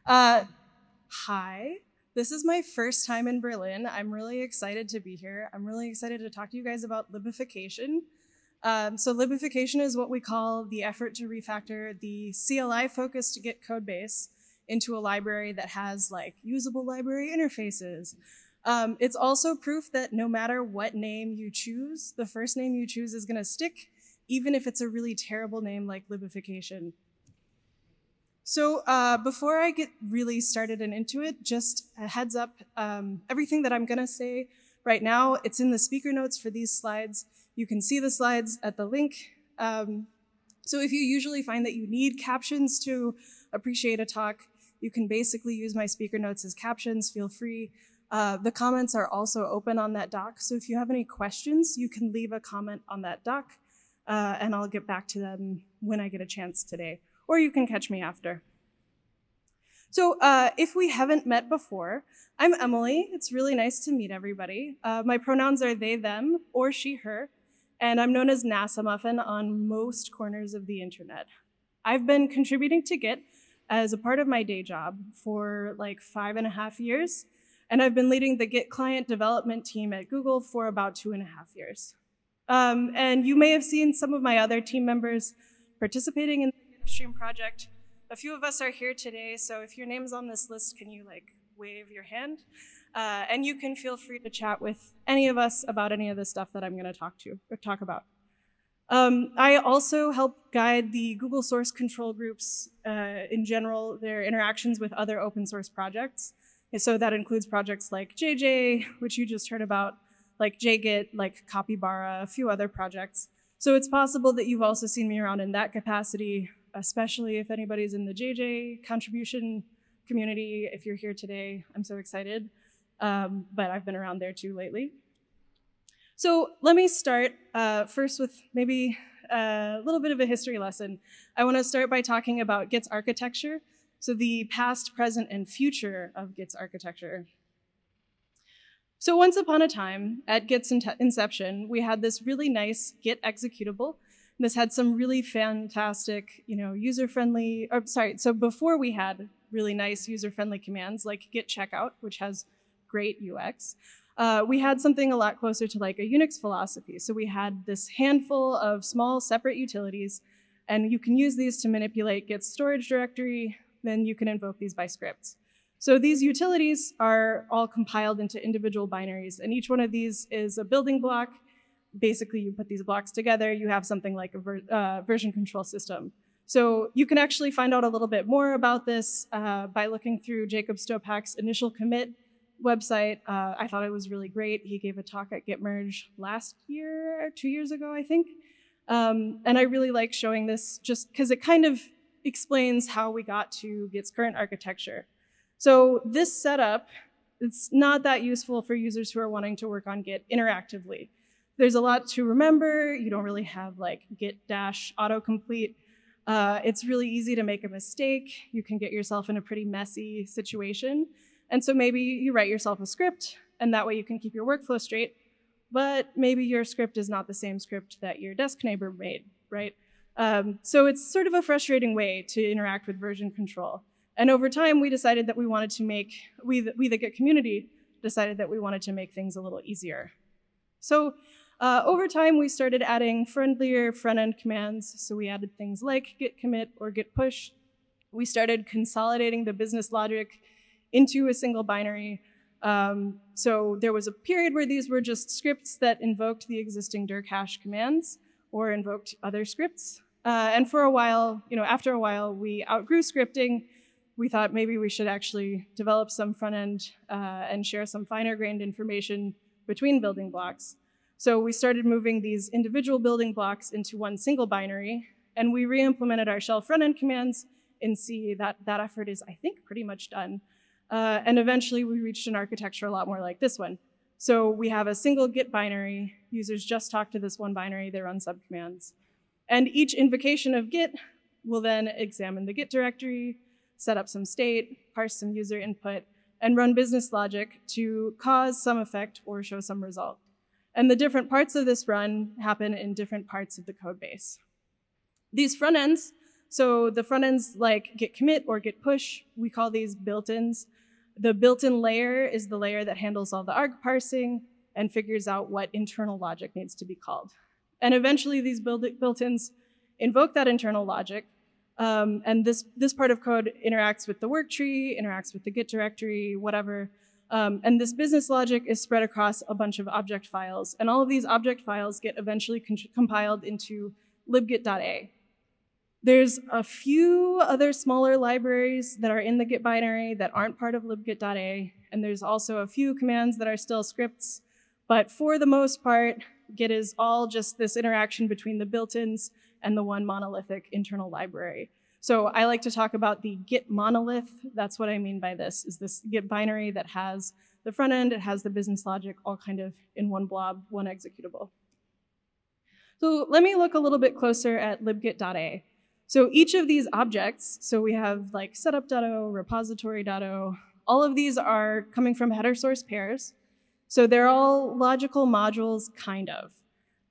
Uh, Hi, this is my first time in Berlin. I'm really excited to be here. I'm really excited to talk to you guys about libification. So libification is what we call the effort to refactor the CLI-focused Git code base into a library that has like usable library interfaces. It's also proof that no matter what name you choose, the first name you choose is gonna stick, even if it's a really terrible name like libification. So before I get really started and into it, just a heads up, everything that I'm gonna say right now, it's in the speaker notes for these slides. You can see the slides at the link. So if you usually find that you need captions to appreciate a talk, you can basically use my speaker notes as captions, feel free. The comments are also open on that doc, so if you have any questions, you can leave a comment on that doc, and I'll get back to them when I get a chance today. Or you can catch me after. So if we haven't met before, I'm Emily. It's really nice to meet everybody. My pronouns are they, them, or she, her, and I'm known as NASA Muffin on most corners of the internet. I've been contributing to Git as a part of my day job for like 5.5 years, and I've been leading the Git client development team at Google for about 2.5 years. And you may have seen some of my other team members participating in the Upstream project. A few of us are here today, so if your name's on this list, can you like wave your hand? And you can feel free to chat with any of us about any of the stuff that I'm gonna talk about. I also help guide the Google source control groups in general, their interactions with other open source projects. And so that includes projects like JJ, which you just heard about, like JGit, like Capybara, a few other projects. So it's possible that you've also seen me around in that capacity, especially if anybody's in the JJ contribution community. If you're here today, I'm so excited. But I've been around there too lately. So let me start first with maybe a little bit of a history lesson. I want to start by talking about Git's architecture, so the past, present, and future of Git's architecture. So once upon a time, at Git's inception, we had this really nice Git executable. This had some really fantastic, user-friendly, so before we had really nice user-friendly commands like git checkout, which has great UX, we had something a lot closer to like a Unix philosophy. So we had this handful of small separate utilities, and you can use these to manipulate Git's storage directory, then you can invoke these by scripts. So these utilities are all compiled into individual binaries, and each one of these is a building block. Basically, you put these blocks together, you have something like a version control system. So you can actually find out a little bit more about this by looking through Jacob Stopak's initial commit website. I thought it was really great. He gave a talk at GitMerge last year, 2 years ago, I think. And I really like showing this just because it kind of explains how we got to Git's current architecture. So this setup, it's not that useful for users who are wanting to work on Git interactively. There's a lot to remember. You don't really have like git-autocomplete. It's really easy to make a mistake. You can get yourself in a pretty messy situation. And so maybe you write yourself a script, and that way you can keep your workflow straight, but maybe your script is not the same script that your desk neighbor made, right? So it's sort of a frustrating way to interact with version control. And over time, we decided that we wanted to make, we the Git community decided that we wanted to make things a little easier. So over time, we started adding friendlier front-end commands. So we added things like git commit or git push. We started consolidating the business logic into a single binary. So there was a period where these were just scripts that invoked the existing dir hash commands or invoked other scripts. And for a while, after a while, we outgrew scripting. We thought maybe we should actually develop some front end and share some finer grained information between building blocks. So we started moving these individual building blocks into one single binary, and we re-implemented our shell front end commands in C. That effort is, I think, pretty much done. And eventually we reached an architecture a lot more like this one. So we have a single Git binary. Users just talk to this one binary, they run subcommands. And each invocation of Git will then examine the Git directory, set up some state, parse some user input, and run business logic to cause some effect or show some result. And the different parts of this run happen in different parts of the code base. These front ends So the front ends like git commit or git push, we call these built-ins. The built-in layer is the layer that handles all the arg parsing and figures out what internal logic needs to be called. And eventually these built-ins invoke that internal logic. And this part of code interacts with the work tree, interacts with the Git directory, whatever. And this business logic is spread across a bunch of object files. And all of these object files get eventually compiled into libgit.a. There's a few other smaller libraries that are in the Git binary that aren't part of libgit.a. And there's also a few commands that are still scripts. But for the most part, Git is all just this interaction between the built-ins and the one monolithic internal library. So I like to talk about the Git monolith. That's what I mean by this, is this Git binary that has the front end, it has the business logic, all kind of in one blob, one executable. So let me look a little bit closer at libgit.a. So each of these objects, so we have like setup.o, repository.o, all of these are coming from header source pairs. So they're all logical modules, kind of.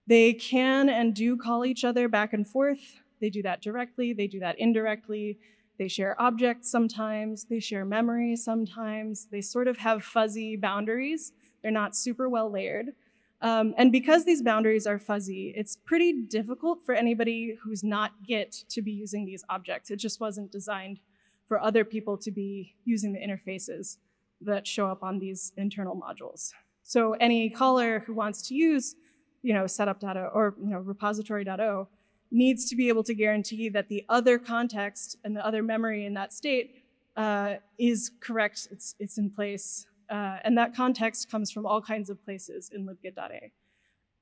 They can and do call each other back and forth. They do that directly, they do that indirectly. They share objects sometimes, they share memory sometimes. They sort of have fuzzy boundaries. They're not super well layered. And because these boundaries are fuzzy, it's pretty difficult for anybody who's not Git to be using these objects. It just wasn't designed for other people to be using the interfaces that show up on these internal modules. So any caller who wants to use setup.o or repository.o needs to be able to guarantee that the other context and the other memory in that state is correct, it's in place. And that context comes from all kinds of places in libgit.a.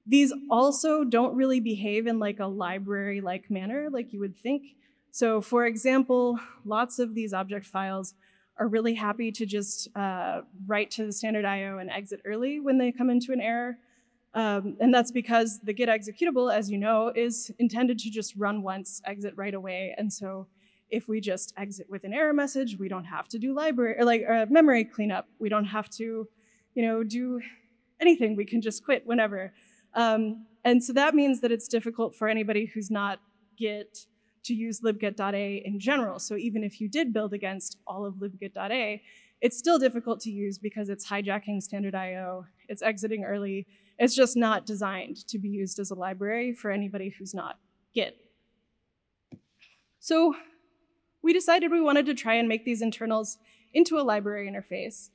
These also don't really behave in like a library-like manner like you would think. So for example, lots of these object files are really happy to just write to the standard IO and exit early when they come into an error. And that's because the Git executable, as you know, is intended to just run once, exit right away. And so if we just exit with an error message, we don't have to do library or like memory cleanup. We don't have to, do anything. We can just quit whenever. And so that means that it's difficult for anybody who's not Git to use libgit.a in general. So even if you did build against all of libgit.a, it's still difficult to use because it's hijacking standard IO, it's exiting early. It's just not designed to be used as a library for anybody who's not Git. So we decided we wanted to try and make these internals into a library interface.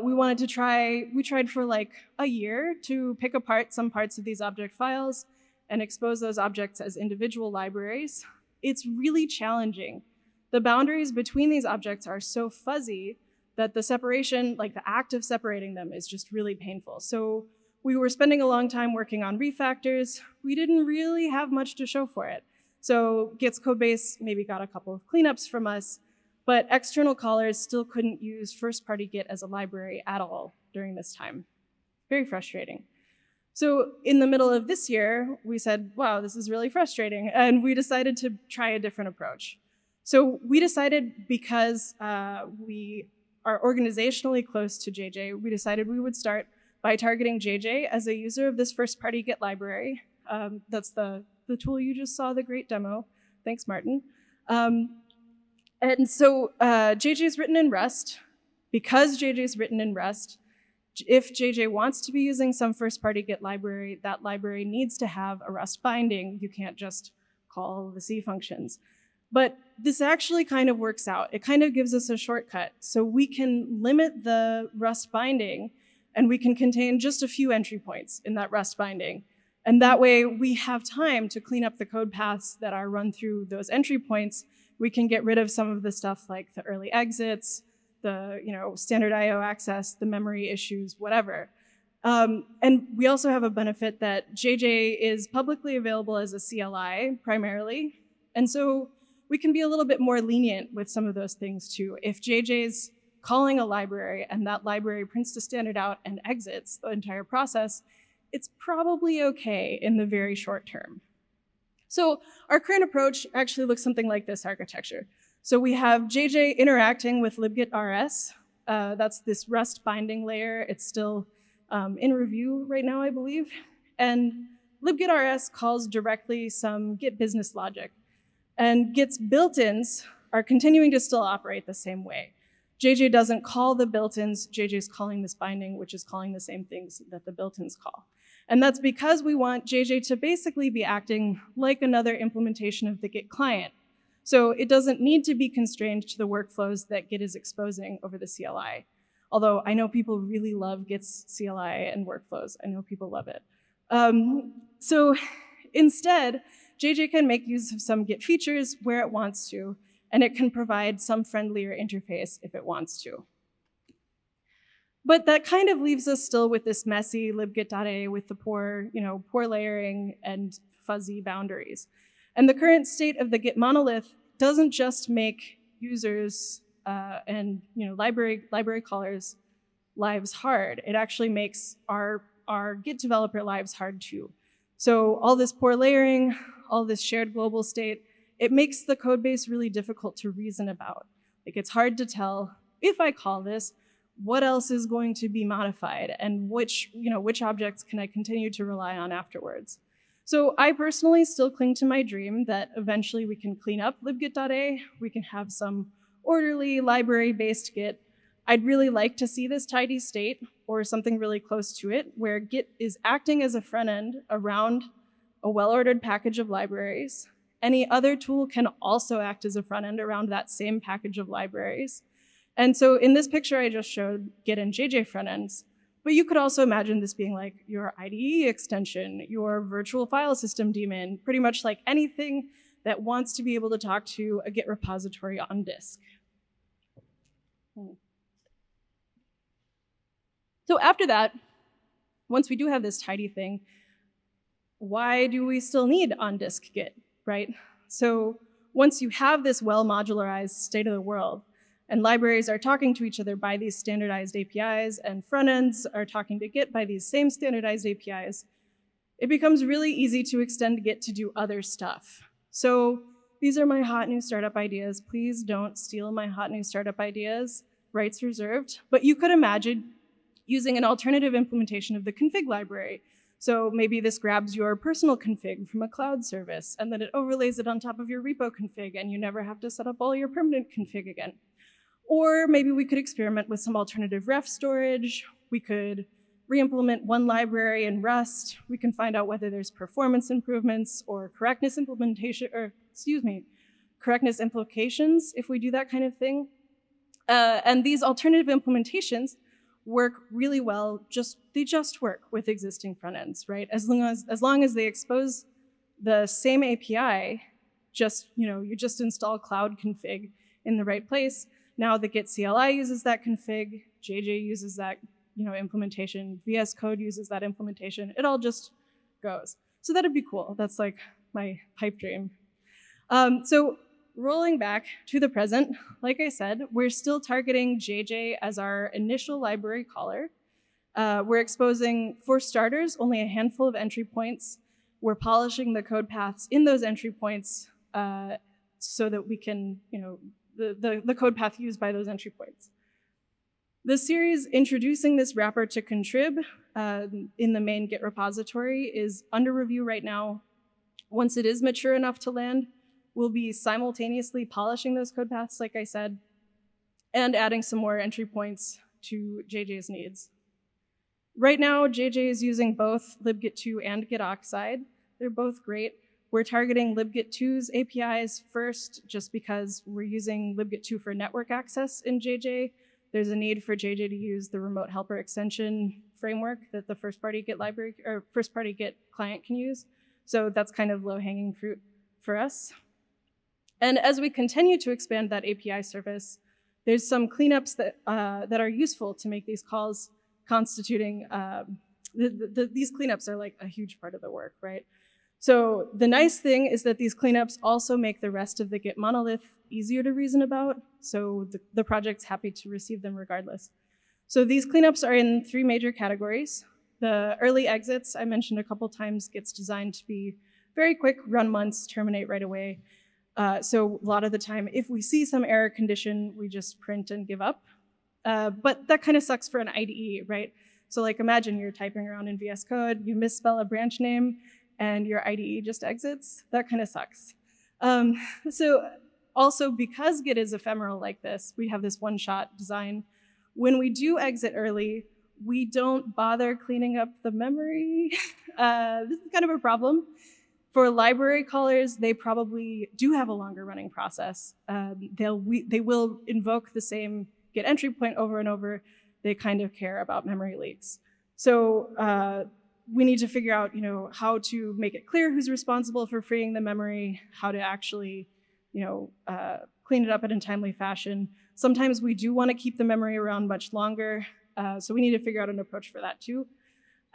We tried for like a year to pick apart some parts of these object files and expose those objects as individual libraries. It's really challenging. The boundaries between these objects are so fuzzy that the separation, like the act of separating them, is just really painful. So we were spending a long time working on refactors. We didn't really have much to show for it. So Git's codebase maybe got a couple of cleanups from us, but external callers still couldn't use first-party Git as a library at all during this time. Very frustrating. So in the middle of this year, we said, wow, this is really frustrating, and we decided to try a different approach. So we decided, because we are organizationally close to JJ, we decided we would start by targeting JJ as a user of this first-party Git library. That's the tool you just saw, the great demo. Thanks, Martin. And so JJ is written in Rust. Because JJ is written in Rust, if JJ wants to be using some first-party Git library, that library needs to have a Rust binding. You can't just call the C functions. But this actually kind of works out. It kind of gives us a shortcut. So we can limit the Rust binding, and we can contain just a few entry points in that Rust binding. And that way, we have time to clean up the code paths that are run through those entry points. We can get rid of some of the stuff like the early exits, the standard IO access, the memory issues, whatever. And we also have a benefit that JJ is publicly available as a CLI primarily. And so we can be a little bit more lenient with some of those things too. If JJ's calling a library and that library prints to standard out and exits the entire process, it's probably okay in the very short term. So our current approach actually looks something like this architecture. So we have JJ interacting with libgit.rs. That's this Rust binding layer. It's still in review right now, I believe. And libgit.rs calls directly some Git business logic. And Git's built-ins are continuing to still operate the same way. JJ doesn't call the built-ins, JJ's calling this binding, which is calling the same things that the built-ins call. And that's because we want JJ to basically be acting like another implementation of the Git client. So it doesn't need to be constrained to the workflows that Git is exposing over the CLI. Although I know people really love Git's CLI and workflows. I know people love it. So instead, JJ can make use of some Git features where it wants to, and it can provide some friendlier interface if it wants to. But that kind of leaves us still with this messy libgit.a with the poor layering and fuzzy boundaries. And the current state of the Git monolith doesn't just make users and library callers lives hard. It actually makes our Git developer lives hard too. So all this poor layering, all this shared global state, it makes the code base really difficult to reason about. Like, it's hard to tell, if I call this, what else is going to be modified and which objects can I continue to rely on afterwards. So I personally still cling to my dream that eventually we can clean up libgit.a, we can have some orderly library-based Git. I'd really like to see this tidy state or something really close to it where Git is acting as a front end around a well-ordered package of libraries. Any other tool can also act as a front end around that same package of libraries. And so in this picture, I just showed Git and JJ front ends, but you could also imagine this being like your IDE extension, your virtual file system daemon, pretty much like anything that wants to be able to talk to a Git repository on disk. So after that, once we do have this tidy thing, why do we still need on-disk Git, right? So once you have this well-modularized state of the world, and libraries are talking to each other by these standardized APIs, and front ends are talking to Git by these same standardized APIs, it becomes really easy to extend Git to do other stuff. So these are my hot new startup ideas. Please don't steal my hot new startup ideas. Rights reserved. But you could imagine using an alternative implementation of the config library. So maybe this grabs your personal config from a cloud service, and then it overlays it on top of your repo config, and you never have to set up all your permanent config again. Or maybe we could experiment with some alternative ref storage. We could re-implement one library in Rust. We can find out whether there's performance improvements or correctness correctness implications if we do that kind of thing. And these alternative implementations work really well, they just work with existing front ends, right? As long as they expose the same API, you just install cloud config in the right place. Now the Git CLI uses that config, JJ uses that implementation, VS Code uses that implementation. It all just goes. So that'd be cool. That's like my pipe dream. So rolling back to the present, like I said, we're still targeting JJ as our initial library caller. We're exposing, for starters, only a handful of entry points. We're polishing the code paths in those entry points so that we can, the code path used by those entry points. The series introducing this wrapper to contrib in the main Git repository is under review right now. Once it is mature enough to land, we'll be simultaneously polishing those code paths, like I said, and adding some more entry points to JJ's needs. Right now, JJ is using both libgit2 and gitoxide. They're both great. We're targeting libgit2's APIs first, just because we're using libgit2 for network access in JJ. There's a need for JJ to use the remote helper extension framework that the first-party Git client can use. So that's kind of low-hanging fruit for us. And as we continue to expand that API service, there's some cleanups that are useful to make these calls constituting, these cleanups are like a huge part of the work, right? So the nice thing is that these cleanups also make the rest of the Git monolith easier to reason about, so the project's happy to receive them regardless. So these cleanups are in 3 major categories. The early exits, I mentioned a couple times, gets designed to be very quick, run once, terminate right away. So a lot of the time, if we see some error condition, we just print and give up. But that kind of sucks for an IDE, right? So like imagine you're typing around in VS Code, you misspell a branch name, and your IDE just exits. That kind of sucks. So also, because Git is ephemeral like this, we have this one-shot design. When we do exit early, we don't bother cleaning up the memory. This is kind of a problem. For library callers, they probably do have a longer running process. They will invoke the same Git entry point over and over. They kind of care about memory leaks. So we need to figure out, how to make it clear who's responsible for freeing the memory, how to actually, clean it up in a timely fashion. Sometimes we do want to keep the memory around much longer, so we need to figure out an approach for that too.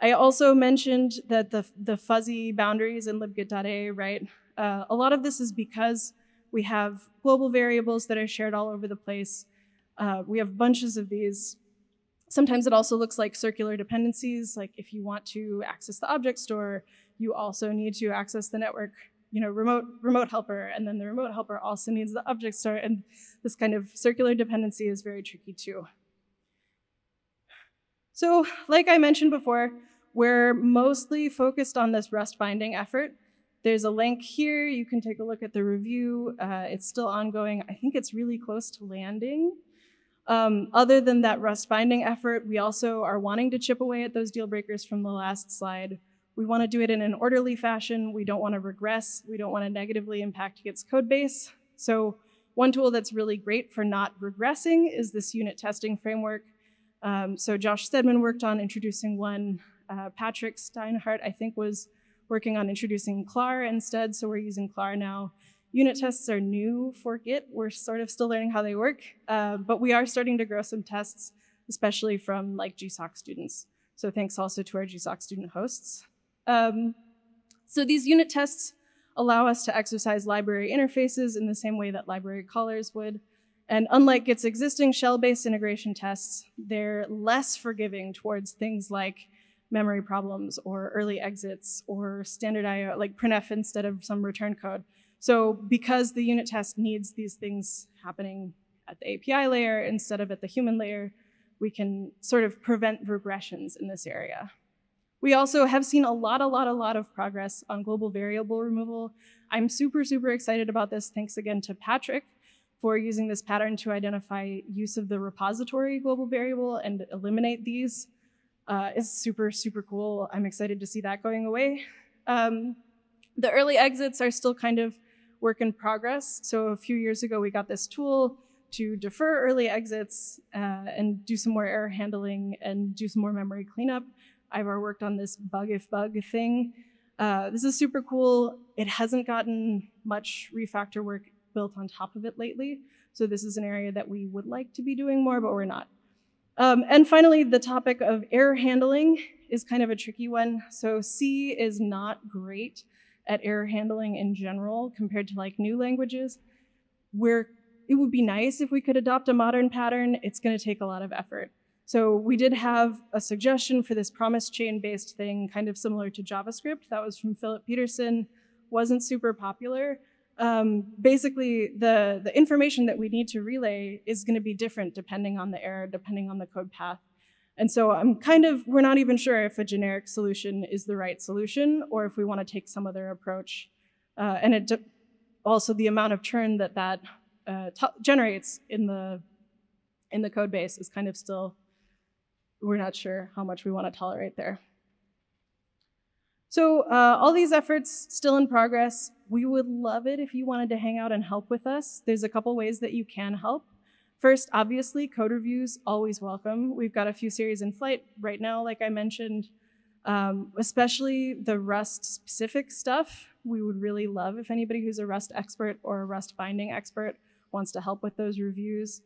I also mentioned that the fuzzy boundaries in libgit.a, right? A lot of this is because we have global variables that are shared all over the place. We have bunches of these. Sometimes it also looks like circular dependencies, like if you want to access the object store, you also need to access the network, remote helper, and then the remote helper also needs the object store, and this kind of circular dependency is very tricky too. So, like I mentioned before, we're mostly focused on this Rust binding effort. There's a link here. You can take a look at the review. It's still ongoing. I think it's really close to landing. Other than that Rust binding effort, we also are wanting to chip away at those deal breakers from the last slide. We want to do it in an orderly fashion. We don't want to regress. We don't want to negatively impact Git's code base. So one tool that's really great for not regressing is this unit testing framework. So Josh Stedman worked on introducing one. Patrick Steinhardt, I think, was working on introducing clar instead, so we're using clar now. Unit tests are new for Git. We're sort of still learning how they work, but we are starting to grow some tests, especially from like GSOC students. So thanks also to our GSOC student hosts. So these unit tests allow us to exercise library interfaces in the same way that library callers would. And unlike Git's existing shell-based integration tests, they're less forgiving towards things like memory problems or early exits or standard IO, like printf instead of some return code. So because the unit test needs these things happening at the API layer instead of at the human layer, we can sort of prevent regressions in this area. We also have seen a lot of progress on global variable removal. I'm super excited about this. Thanks again to Patrick for using this pattern to identify use of the repository global variable and eliminate these. It's super cool. I'm excited to see that going away. The early exits are still kind of work in progress. So a few years ago, we got this tool to defer early exits and do some more error handling and do some more memory cleanup. I've worked on this bug if bug thing. This is super cool. It hasn't gotten much refactor work built on top of it lately. So this is an area that we would like to be doing more, but we're not. And finally, the topic of error handling is kind of a tricky one. So C is not great at error handling in general compared to like new languages. It would be nice if we could adopt a modern pattern. It's going to take a lot of effort. So we did have a suggestion for this promise chain-based thing, kind of similar to JavaScript. That was from Philip Peterson. Wasn't super popular. Basically, the information that we need to relay is going to be different depending on the error, depending on the code path. And so we're not even sure if a generic solution is the right solution or if we want to take some other approach. And also the amount of churn that generates in the code base is kind of still, we're not sure how much we want to tolerate there. So all these efforts still in progress. We would love it if you wanted to hang out and help with us. There's a couple ways that you can help. First, obviously, code reviews, always welcome. We've got a few series in flight right now, like I mentioned, especially the Rust-specific stuff. We would really love if anybody who's a Rust expert or a Rust binding expert wants to help with those reviews.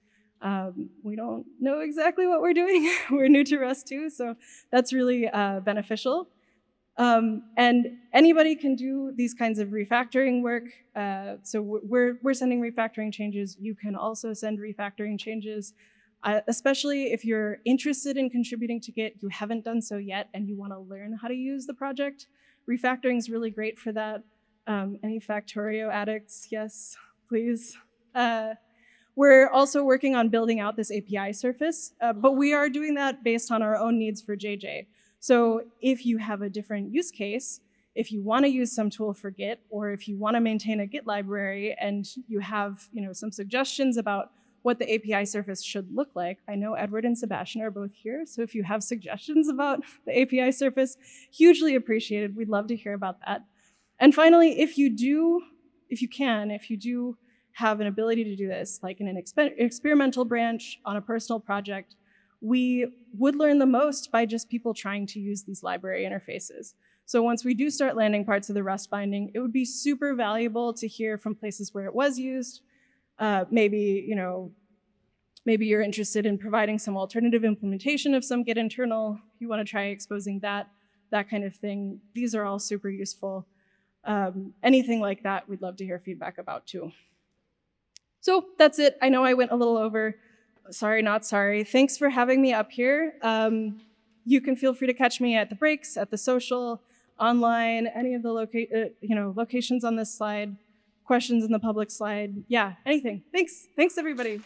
We don't know exactly what we're doing. We're new to Rust too, so that's really beneficial. And anybody can do these kinds of refactoring work. So we're sending refactoring changes. You can also send refactoring changes, especially if you're interested in contributing to Git, you haven't done so yet, and you want to learn how to use the project. Refactoring is really great for that. Any Factorio addicts? Yes, please. We're also working on building out this API surface, but we are doing that based on our own needs for JJ. So if you have a different use case, if you want to use some tool for Git, or if you want to maintain a Git library and you have some suggestions about what the API surface should look like. I know Edward and Sebastian are both here, so if you have suggestions about the API surface, hugely appreciated. We'd love to hear about that. And finally, if you do have an ability to do this, like in an experimental branch on a personal project, we would learn the most by just people trying to use these library interfaces. So once we do start landing parts of the Rust binding, it would be super valuable to hear from places where it was used. Maybe you're interested in providing some alternative implementation of some Git internal. You want to try exposing that kind of thing. These are all super useful. Anything like that, we'd love to hear feedback about too. So that's it. I know I went a little over. Sorry, not sorry. Thanks for having me up here. You can feel free to catch me at the breaks, at the social, online, any of the locations on this slide, questions in the public slide. Yeah, anything. Thanks, everybody.